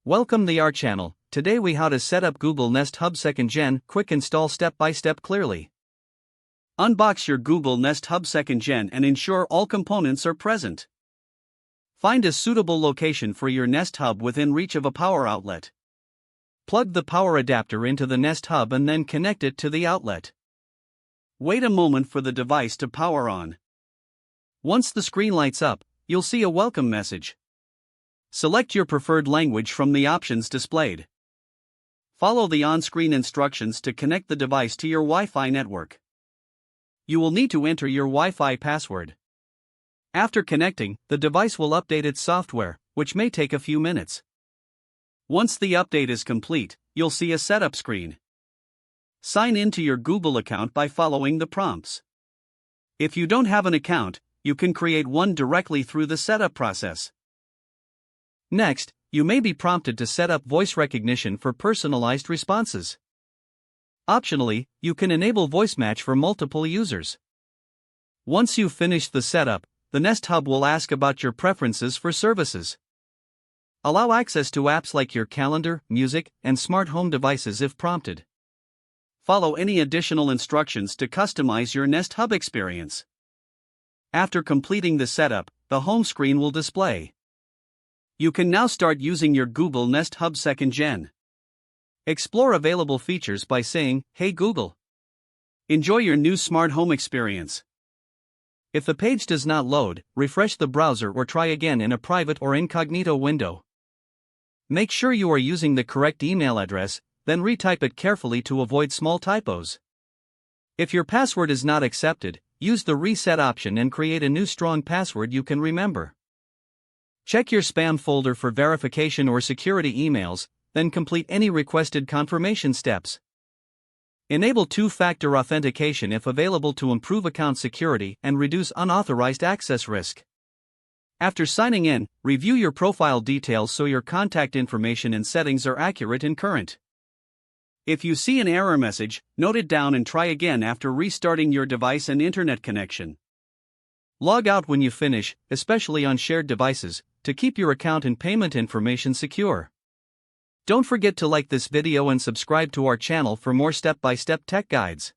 Welcome to our channel. Today we how to set up Google Nest Hub 2nd Gen, quick install step by step clearly. Unbox your Google Nest Hub 2nd Gen and ensure all components are present. Find a suitable location for your Nest Hub within reach of a power outlet. Plug the power adapter into the Nest Hub and then connect it to the outlet. Wait a moment for the device to power on. Once the screen lights up, you'll see a welcome message. Select your preferred language from the options displayed. Follow the on-screen instructions to connect the device to your Wi-Fi network. You will need to enter your Wi-Fi password. After connecting, the device will update its software, which may take a few minutes. Once the update is complete, you'll see a setup screen. Sign in to your Google account by following the prompts. If you don't have an account, you can create one directly through the setup process. Next, you may be prompted to set up voice recognition for personalized responses. Optionally, you can enable voice match for multiple users. Once you've finished the setup, the Nest Hub will ask about your preferences for services. Allow access to apps like your calendar, music, and smart home devices if prompted. Follow any additional instructions to customize your Nest Hub experience. After completing the setup, the home screen will display. You can now start using your Google Nest Hub 2nd Gen. Explore available features by saying, "Hey Google." Enjoy your new smart home experience. If the page does not load, refresh the browser or try again in a private or incognito window. Make sure you are using the correct email address, then retype it carefully to avoid small typos. If your password is not accepted, use the reset option and create a new strong password you can remember. Check your spam folder for verification or security emails, then complete any requested confirmation steps. Enable two-factor authentication if available to improve account security and reduce unauthorized access risk. After signing in, review your profile details so your contact information and settings are accurate and current. If you see an error message, note it down and try again after restarting your device and internet connection. Log out when you finish, especially on shared devices, to keep your account and payment information secure. Don't forget to like this video and subscribe to our channel for more step-by-step tech guides.